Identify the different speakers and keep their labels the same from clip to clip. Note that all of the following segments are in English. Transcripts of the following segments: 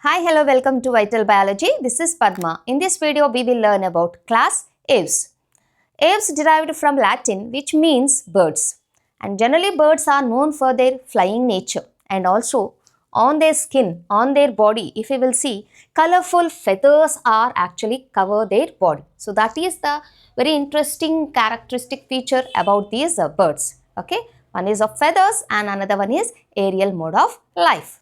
Speaker 1: Hi, hello, welcome to Vital Biology. This is Padma. In this video, we will learn about class Aves. Aves derived from Latin, which means birds. And generally, birds are known for their flying nature. And also, on their skin, on their body, if you will see, colorful feathers are actually cover their body. So, that is the very interesting characteristic feature about these birds. Okay, one is of feathers and another one is aerial mode of life.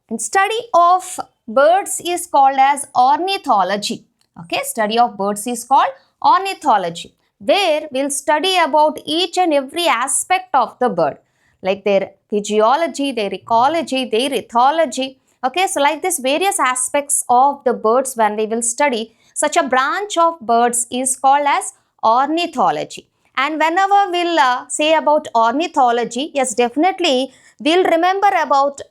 Speaker 1: And study of birds is called as ornithology. Okay, study of birds is called ornithology, where we'll study about each and every aspect of the bird, like their physiology, their ecology, their ethology. Okay, so like this various aspects of the birds when we will study, such a branch of birds is called as ornithology. And whenever we'll say about ornithology, yes, definitely we'll remember about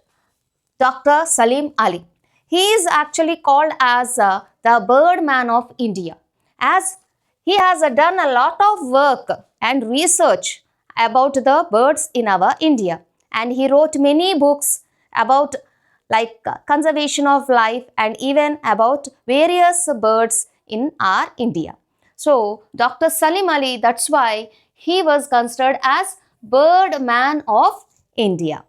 Speaker 1: Dr. Salim Ali. He is actually called as the Birdman of India, as he has done a lot of work and research about the birds in our India, and he wrote many books about conservation of life and even about various birds in our India. So Dr. Salim Ali, that's why he was considered as Birdman of India.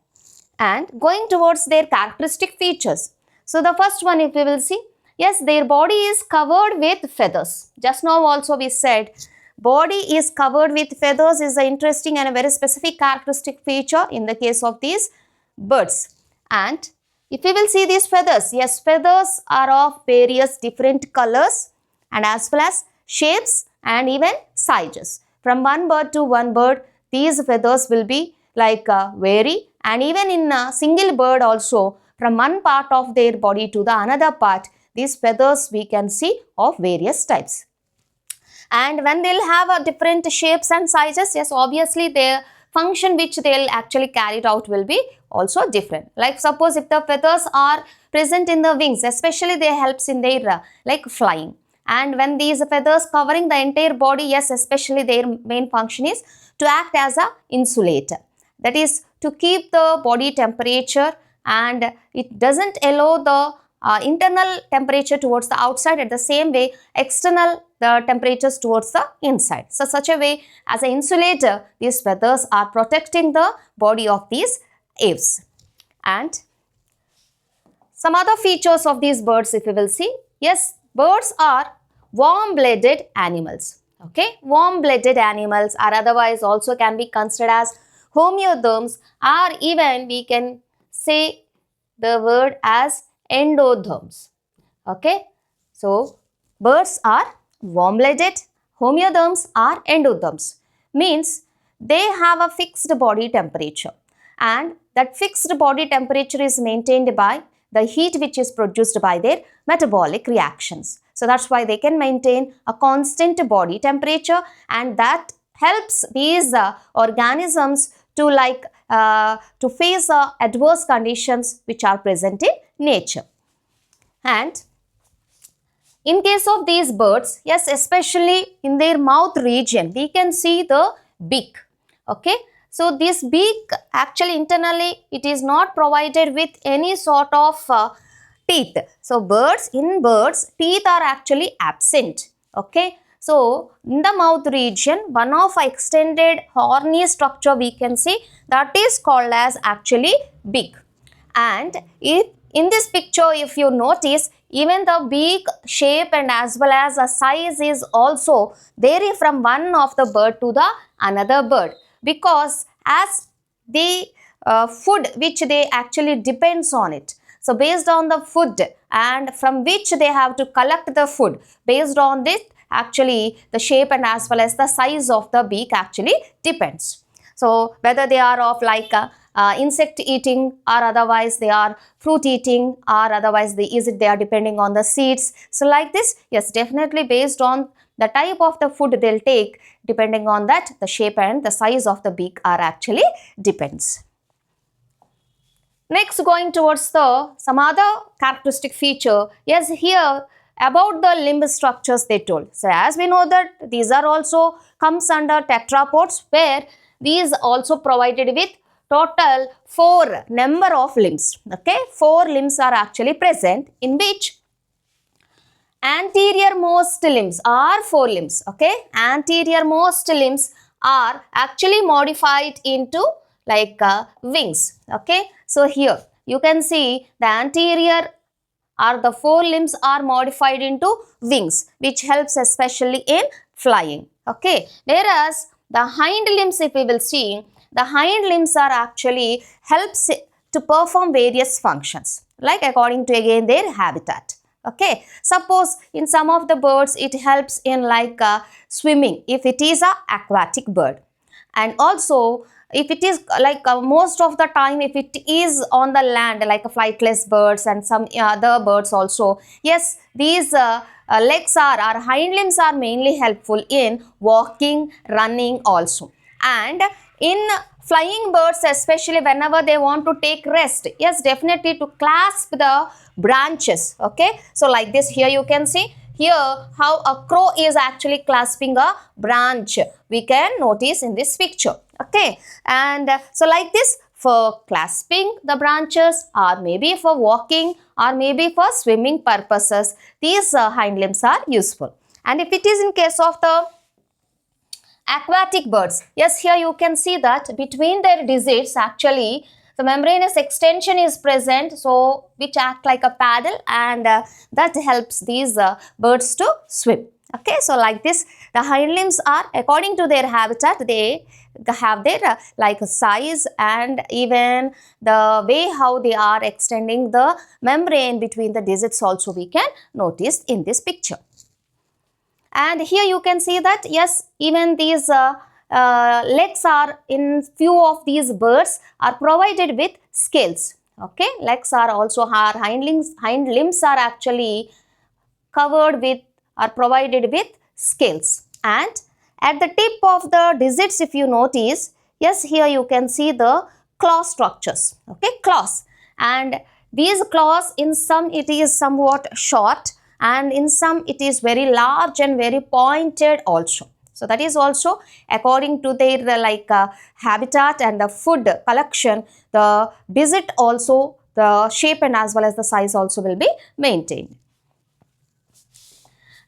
Speaker 1: And going towards their characteristic features. So the first one, if we will see, yes, their body is covered with feathers. Just now also we said body is covered with feathers is an interesting and a very specific characteristic feature in the case of these birds. And if we will see these feathers, yes, feathers are of various different colors and as well as shapes and even sizes. From one bird to one bird, these feathers will be vary, and even in a single bird also, from one part of their body to the another part, these feathers we can see of various types. And when they'll have a different shapes and sizes, yes, obviously their function which they'll actually carry it out will be also different. Like suppose if the feathers are present in the wings, especially they helps in their flying. And when these feathers covering the entire body, yes, especially their main function is to act as a insulator. That is to keep the body temperature, and it doesn't allow the internal temperature towards the outside. At the same way, external the temperatures towards the inside. So such a way as an insulator, these feathers are protecting the body of these aves. And some other features of these birds, if you will see, yes, birds are warm-blooded animals. Okay, warm-blooded animals are otherwise also can be considered as homeotherms, or even we can say the word as endotherms. Okay, so birds are warm-blooded, homeotherms are endotherms. Means they have a fixed body temperature, and that fixed body temperature is maintained by the heat which is produced by their metabolic reactions. So that's why they can maintain a constant body temperature, and that helps these organisms to face adverse conditions which are present in nature. And in case of these birds, yes, especially in their mouth region, we can see the beak. Okay, so this beak actually internally it is not provided with any sort of teeth. So in birds, teeth are actually absent. Okay, so in the mouth region, one of extended horny structure we can see that is called as actually beak. And if in this picture, if you notice, even the beak shape and as well as the size is also vary from one of the bird to the another bird, because as the food which they actually depends on it. So based on the food and from which they have to collect the food, based on this actually the shape and as well as the size of the beak actually depends. So whether they are of insect eating, or otherwise they are fruit eating, or otherwise they are depending on the seeds. So like this, yes, definitely based on the type of the food they'll take, depending on that the shape and the size of the beak are actually depends. Next, going towards some other characteristic feature, yes, here about the limb structures they told. So as we know that these are also comes under tetrapods, where these also provided with total 4 number of limbs. Okay, 4 limbs are actually present, in which anterior most limbs are 4 limbs. Okay, anterior most limbs are actually modified into like wings. Okay, so here you can see the anterior or the 4 limbs are modified into wings, which helps especially in flying. Okay, whereas the hind limbs, if we will see, the hind limbs are actually helps to perform various functions, like according to again their habitat. Okay, suppose in some of the birds it helps in like swimming if it is a aquatic bird, and also if it is like most of the time if it is on the land like flightless birds and some other birds also, yes, these legs are or hind limbs are mainly helpful in walking, running also. And in flying birds, especially whenever they want to take rest, yes, definitely to clasp the branches. Okay, so like this, here you can see here how a crow is actually clasping a branch, we can notice in this picture. Okay, and so like this, for clasping the branches or maybe for walking or maybe for swimming purposes, these hind limbs are useful. And if it is in case of the aquatic birds, yes, here you can see that between their digits actually the membranous extension is present, so which act like a paddle, and that helps these birds to swim. Okay, so like this, the hind limbs are according to their habitat, they have their like size and even the way how they are extending the membrane between the digits also we can notice in this picture. And here you can see that yes, even these legs are in few of these birds are provided with scales. Okay, legs are also our hind limbs are actually covered with or provided with scales. And at the tip of the digits, if you notice, yes, here you can see the claw structures. Okay, claws, and these claws in some it is somewhat short and in some it is very large and very pointed also. So that is also according to their habitat and the food collection, the digit also, the shape and as well as the size also will be maintained.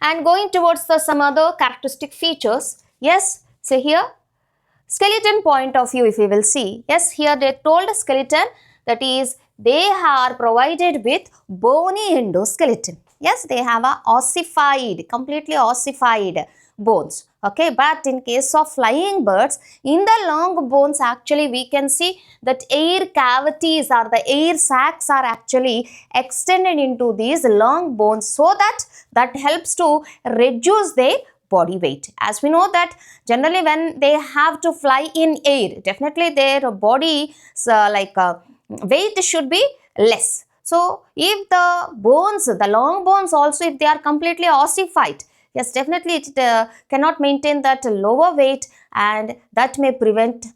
Speaker 1: And going towards the some other characteristic features, yes, so here skeleton point of view if we will see, yes, here they told skeleton, that is they are provided with bony endoskeleton. Yes, they have a ossified, completely ossified bones. Okay, but in case of flying birds, in the long bones actually we can see that air cavities or the air sacs are actually extended into these long bones, so that helps to reduce their body weight. As we know that generally when they have to fly in air, definitely their body weight should be less. So if the bones, the long bones also, if they are completely ossified, yes, definitely it cannot maintain that lower weight, and that may prevent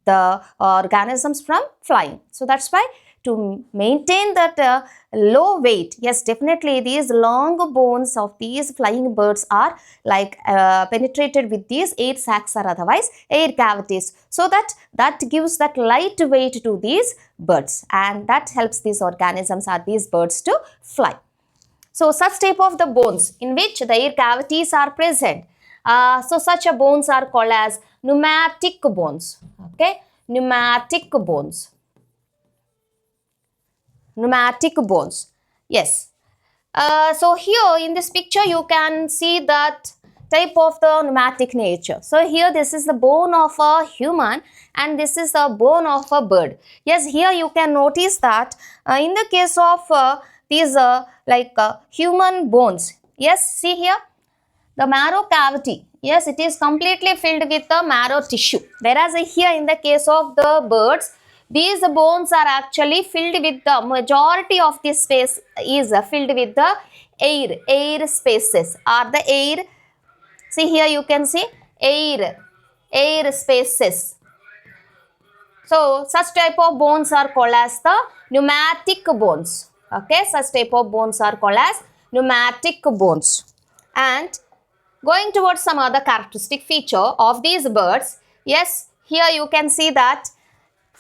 Speaker 1: the organisms from flying. So that's why to maintain that low weight, yes, definitely these long bones of these flying birds are like penetrated with these air sacs or otherwise air cavities, so that gives that light weight to these birds, and that helps these organisms or these birds to fly. So such type of the bones in which the air cavities are present, so such a bones are called as pneumatic bones. Okay, pneumatic bones. Pneumatic bones. Yes. So here in this picture you can see that type of the pneumatic nature. So here this is the bone of a human and this is the bone of a bird. Yes, here you can notice that in the case of these human bones, yes, see here the marrow cavity, yes, it is completely filled with the marrow tissue, whereas here in the case of the birds, these bones are actually filled with the majority of this space is filled with the air spaces or the air. See here you can see air spaces. So such type of bones are called as the pneumatic bones. Okay, such type of bones are called as pneumatic bones. And going towards some other characteristic feature of these birds, yes, here you can see that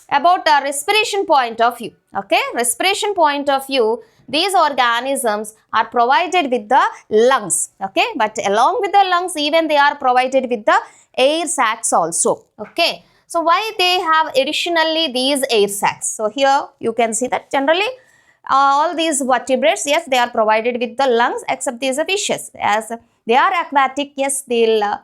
Speaker 1: about the respiration point of view. Okay, respiration point of view, these organisms are provided with the lungs. Okay, but along with the lungs, even they are provided with the air sacs also. Okay, so why they have additionally these air sacs? So here you can see that generally all these vertebrates, yes, they are provided with the lungs, except these fishes. As they are aquatic, yes, they'll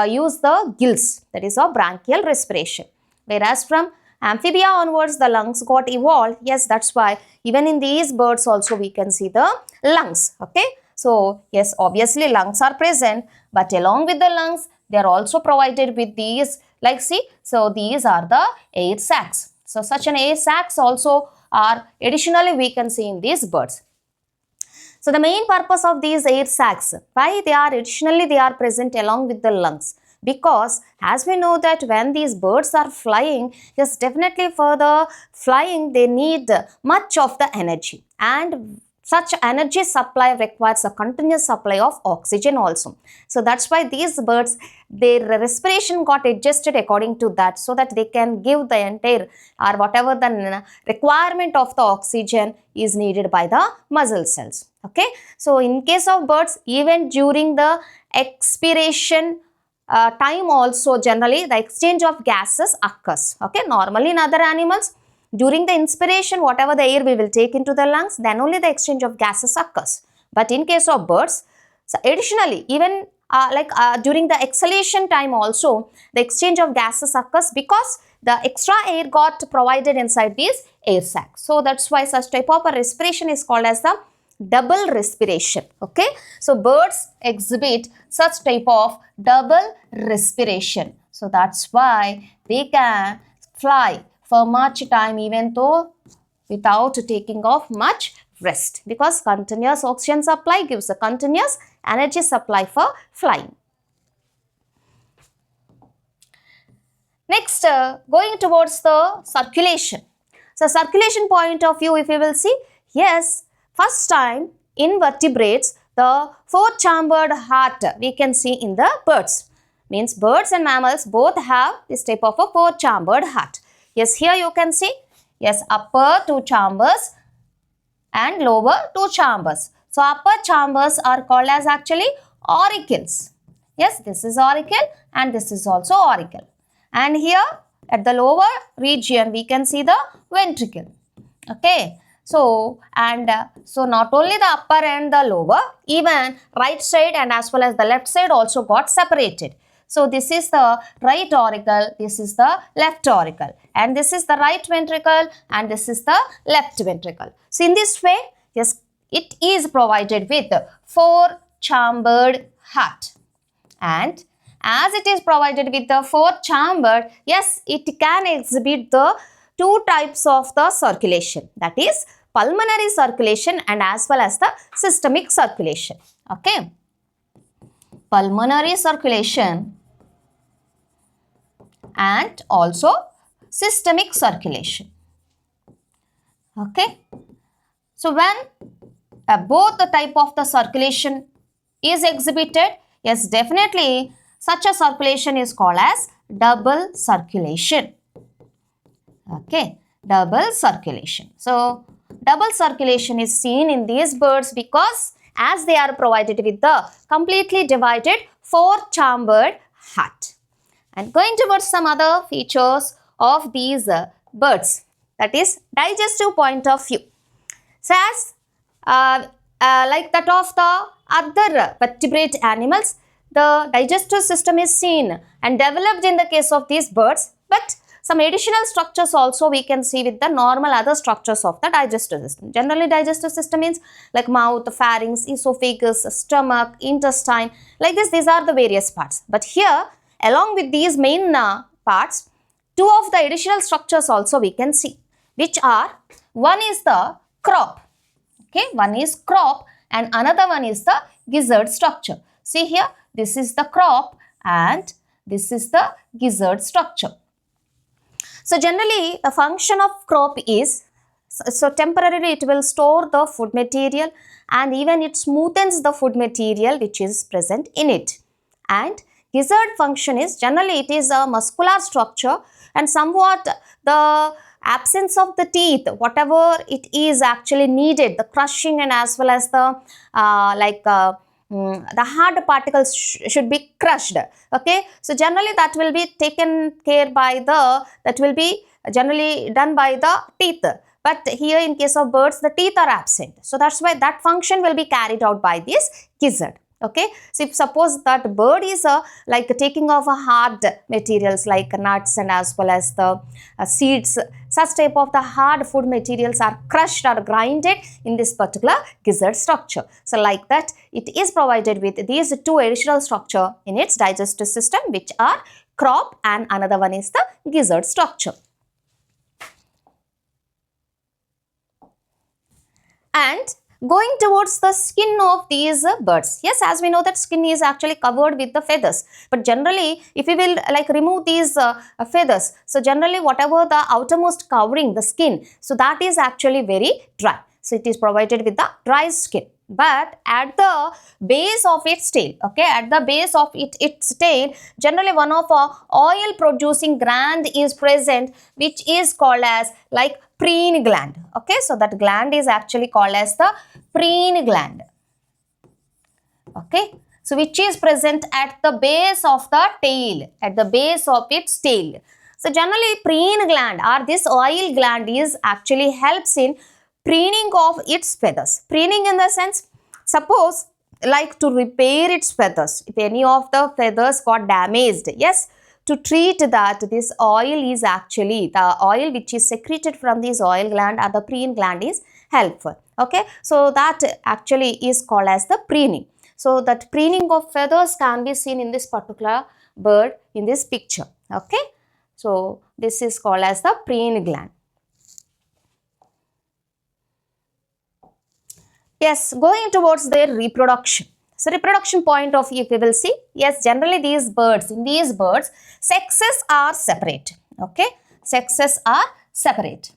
Speaker 1: use the gills, that is a branchial respiration. Whereas from amphibia onwards, the lungs got evolved. Yes, that's why even in these birds also we can see the lungs. Okay, so yes, obviously lungs are present, but along with the lungs, they are also provided with these, like see, so these are the air sacs. So such an air sacs also are additionally we can see in these birds. So the main purpose of these air sacs, why they are additionally they are present along with the lungs? Because as we know that when these birds are flying, yes, definitely for the flying they need much of the energy, and such energy supply requires a continuous supply of oxygen also. So that's why these birds, their respiration got adjusted according to that, so that they can give the entire or whatever the requirement of the oxygen is needed by the muscle cells. Okay, so in case of birds, even during the expiration time also, generally the exchange of gases occurs. Okay, normally in other animals, during the inspiration, whatever the air we will take into the lungs, then only the exchange of gases occurs. But in case of birds, so additionally, even during the exhalation time also, the exchange of gases occurs, because the extra air got provided inside these air sacs. So that's why such type of a respiration is called as the double respiration. Okay, so birds exhibit such type of double respiration. So that's why they can fly for much time, even though without taking off much rest, because continuous oxygen supply gives a continuous energy supply for flying. Next, going towards the circulation. So circulation point of view, if you will see, yes, first time in vertebrates, the four-chambered heart we can see in the birds. Means birds and mammals both have this type of a four-chambered heart. Yes, here you can see, yes, upper two chambers and lower two chambers. So upper chambers are called as actually auricles. Yes, this is auricle and this is also auricle. And here at the lower region we can see the ventricle. Okay, so so not only the upper and the lower, even right side and as well as the left side also got separated. So this is the right auricle, this is the left auricle, and this is the right ventricle and this is the left ventricle. So in this way, yes, it is provided with four-chambered heart. And as it is provided with the four-chambered, yes, it can exhibit the two types of the circulation, that is pulmonary circulation and as well as the systemic circulation. Okay, pulmonary circulation and also systemic circulation. Okay, so when both the type of the circulation is exhibited, yes, definitely such a circulation is called as double circulation. Okay, double circulation. So double circulation is seen in these birds because as they are provided with the completely divided four-chambered heart. And going towards some other features of these birds, that is digestive point of view. So as like that of the other vertebrate animals, the digestive system is seen and developed in the case of these birds, but some additional structures also we can see with the normal other structures of the digestive system. Generally, digestive system means like mouth, pharynx, esophagus, stomach, intestine, like this, these are the various parts. But here, along with these main parts, two of the additional structures also we can see, which are, one is the crop. Okay, one is crop and another one is the gizzard structure. See here, this is the crop and this is the gizzard structure. So generally, the function of crop is, so temporarily it will store the food material and even it smoothens the food material which is present in it. And gizzard function is generally it is a muscular structure and somewhat the absence of the teeth, whatever it is actually needed, the crushing and as well as the the hard particles should be crushed. Okay, so generally that will be taken care by that will be generally done by the teeth. But here in case of birds, the teeth are absent. So that's why that function will be carried out by this gizzard. Okay, so if suppose that bird is like taking off a hard materials like nuts and as well as the seeds, such type of the hard food materials are crushed or grinded in this particular gizzard structure. So like that, it is provided with these two additional structure in its digestive system, which are crop and another one is the gizzard structure. And going towards the skin of these birds. Yes, as we know that skin is actually covered with the feathers. But generally, if we will like remove these feathers, so generally whatever the outermost covering, the skin, so that is actually very dry. So it is provided with the dry skin. But at the base of its tail, okay, at the base of its tail, generally one of oil producing gland is present, which is called as like preen gland. Okay, so that gland is actually called as the preen gland. Okay, so which is present at the base of the tail, at the base of its tail. So generally preen gland or this oil gland is actually helps in preening of its feathers. Preening in the sense, suppose like to repair its feathers. If any of the feathers got damaged, yes, to treat that, this oil is actually, the oil which is secreted from this oil gland or the preen gland is helpful. Okay, so that actually is called as the preening. So that preening of feathers can be seen in this particular bird in this picture. Okay, so this is called as the preen gland. Yes, going towards their reproduction. So reproduction point of view, if we will see, yes, generally these birds, in these birds, sexes are separate. Okay, sexes are separate.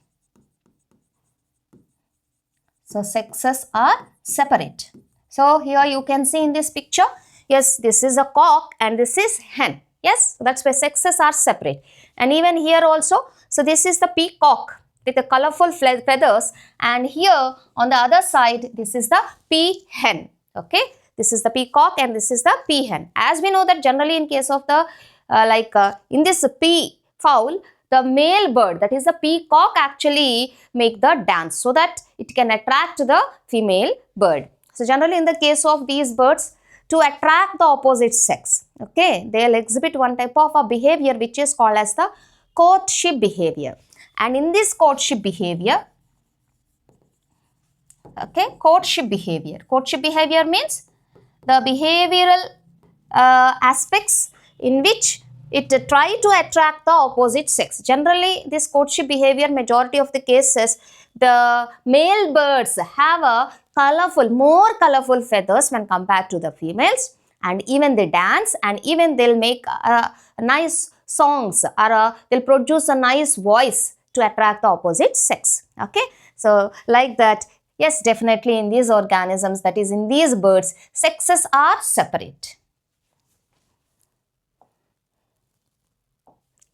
Speaker 1: So sexes are separate. So here you can see in this picture, yes, this is a cock and this is hen. Yes, that's why sexes are separate. And even here also, so this is the peacock with the colorful feathers, and here on the other side this is the peahen. Okay, this is the peacock and this is the peahen. As we know that generally in case of the in this peafowl, the male bird, that is the peacock, actually make the dance so that it can attract the female bird. So generally in the case of these birds, to attract the opposite sex, okay, they'll exhibit one type of a behavior which is called as the courtship behavior. And in this courtship behavior, okay, courtship behavior means the behavioral aspects in which it try to attract the opposite sex. Generally, this courtship behavior, majority of the cases, the male birds have a more colorful feathers when compared to the females, and even they dance and even they'll make nice songs or they'll produce a nice voice to attract the opposite sex. Okay, so like that, yes, definitely in these organisms, that is in these birds, sexes are separate.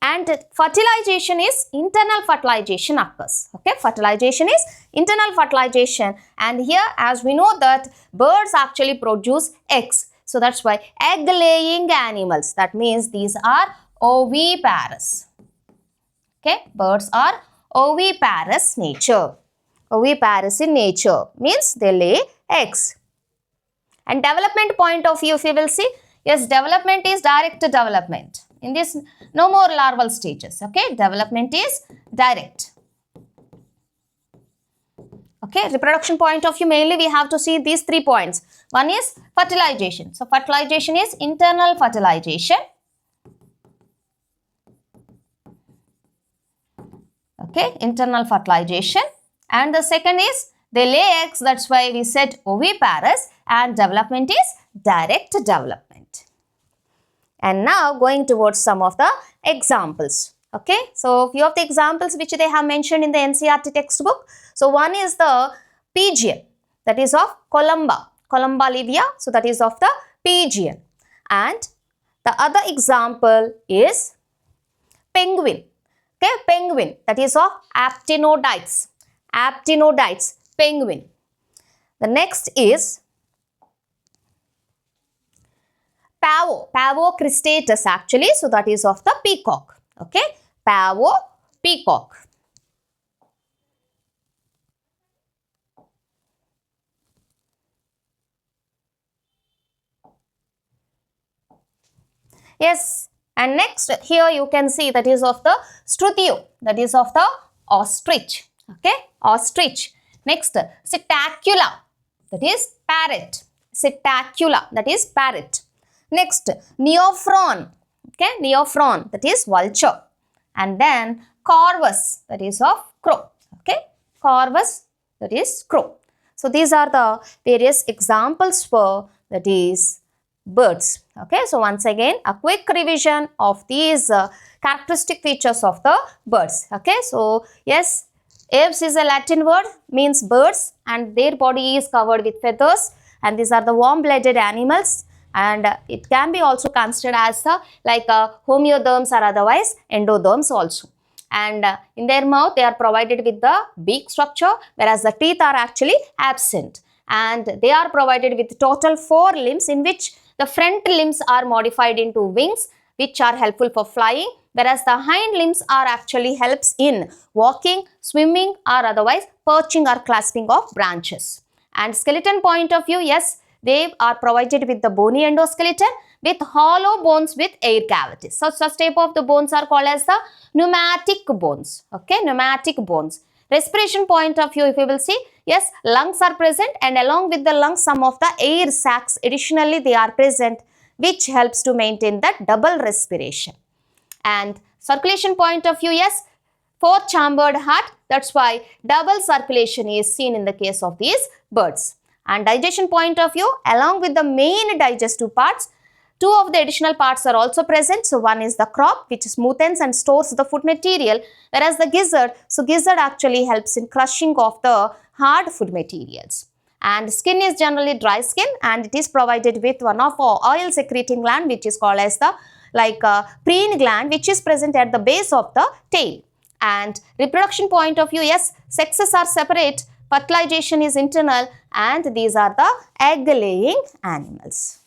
Speaker 1: And fertilization is internal fertilization occurs. Okay, fertilization is internal fertilization, and here as we know that birds actually produce eggs. So that's why egg laying animals, that means these are oviparous. Okay, birds are oviparous nature. Oviparous in nature means they lay eggs. And development point of view, if you will see, yes, development is direct development. In this, no more larval stages. Okay, development is direct. Okay, reproduction point of view, mainly we have to see these 3 points. One is fertilization. So fertilization is internal fertilization. Okay, internal fertilization. And the second is they lay eggs, that's why we said oviparous, and development is direct development. And now going towards some of the examples. Okay, so few of the examples which they have mentioned in the NCERT textbook. So one is the pigeon, that is of Columba livia, so that is of the pigeon. And The other example is penguin. Okay, penguin, that is of actinodites. Actinodites, penguin. The next is pavo. Pavo cristatus actually. So that is of the peacock. Okay, pavo, peacock. Yes, and next here you can see that is of the struthio, that is of the ostrich. Okay, ostrich. Next, psittacula, that is parrot. Psittacula, that is parrot. Next, neophron. Okay, neophron, that is vulture. And then corvus, that is of crow. Okay, corvus, that is crow. So these are the various examples for that is birds. Okay, so once again a quick revision of these characteristic features of the birds. Okay, so yes, Aves is a Latin word, means birds, and their body is covered with feathers, and these are the warm-blooded animals, and it can be also considered as homeotherms or otherwise endotherms also. And in their mouth they are provided with the beak structure, whereas the teeth are actually absent, and they are provided with total 4 limbs, in which the front limbs are modified into wings, which are helpful for flying, whereas the hind limbs are actually helps in walking, swimming, or otherwise perching or clasping of branches. And skeleton point of view, yes, they are provided with the bony endoskeleton with hollow bones with air cavities. So such type of the bones are called as the pneumatic bones. Okay, pneumatic bones. Respiration point of view, if you will see, yes, lungs are present, and along with the lungs some of the air sacs additionally they are present, which helps to maintain that double respiration. And circulation point of view, yes, 4-chambered heart, that's why double circulation is seen in the case of these birds. And digestion point of view, along with the main digestive parts, 2 of the additional parts are also present. So one is the crop, which smoothens and stores the food material, whereas the gizzard, so gizzard actually helps in crushing of the hard food materials. And skin is generally dry skin, and it is provided with one of our oil secreting gland, which is called as the preen gland, which is present at the base of the tail. And reproduction point of view, yes, sexes are separate, fertilization is internal, and these are the egg laying animals.